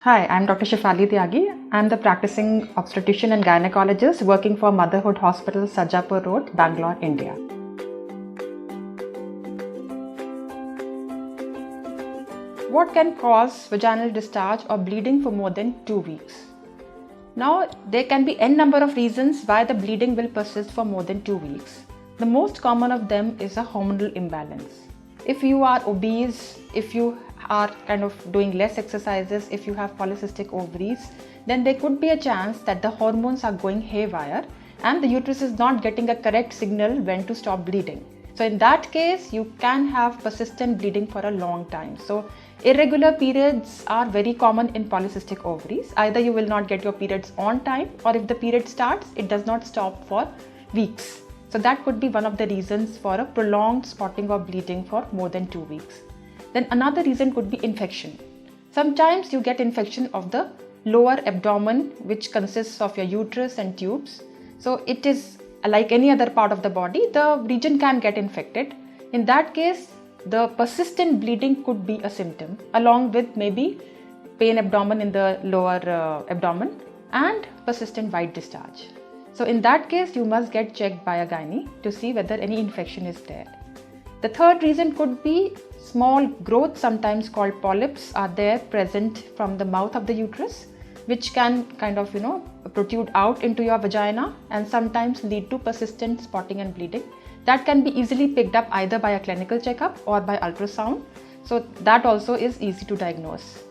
Hi, I'm Dr. Shefali Tyagi. I'm the practicing obstetrician and gynecologist working for Motherhood Hospital, Sarjapur Road, Bangalore, India. What can cause vaginal discharge or bleeding for more than 2 weeks? Now, there can be n number of reasons why the bleeding will persist for more than 2 weeks. The most common of them is a hormonal imbalance. If you are obese, if you are kind of doing less exercises, if you have polycystic ovaries, then there could be a chance that the hormones are going haywire and the uterus is not getting a correct signal when to stop bleeding. So in that case, you can have persistent bleeding for a long time. So irregular periods are very common in polycystic ovaries. Either you will not get your periods on time, or if the period starts, it does not stop for weeks. So that could be one of the reasons for a prolonged spotting or bleeding for more than 2 weeks. Then another reason could be infection. Sometimes you get infection of the lower abdomen, which consists of your uterus and tubes. So it is like any other part of the body, the region can get infected. In that case, the persistent bleeding could be a symptom, along with maybe pain abdomen in the lower abdomen and persistent white discharge. So in that case, you must get checked by a gynae to see whether any infection is there. The third reason could be small growths, sometimes called polyps, are there present from the mouth of the uterus, which can kind of protrude out into your vagina and sometimes lead to persistent spotting and bleeding. That can be easily picked up either by a clinical checkup or by ultrasound. So that also is easy to diagnose.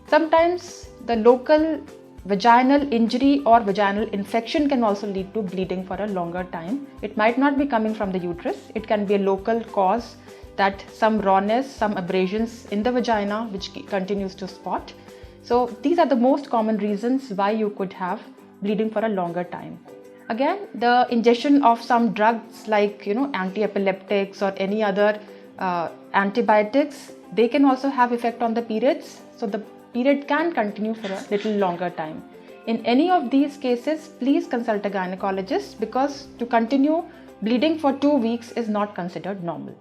Sometimes the local vaginal injury or vaginal infection can also lead to bleeding for a longer time. It might not be coming from the uterus. It can be a local cause, that some rawness, some abrasions in the vagina which continues to spot. So these are the most common reasons why you could have bleeding for a longer time. Again, the ingestion of some drugs like anti-epileptics or any other antibiotics, they can also have effect on the periods. So the period can continue for a little longer time. In any of these cases, please consult a gynecologist, because to continue bleeding for 2 weeks is not considered normal.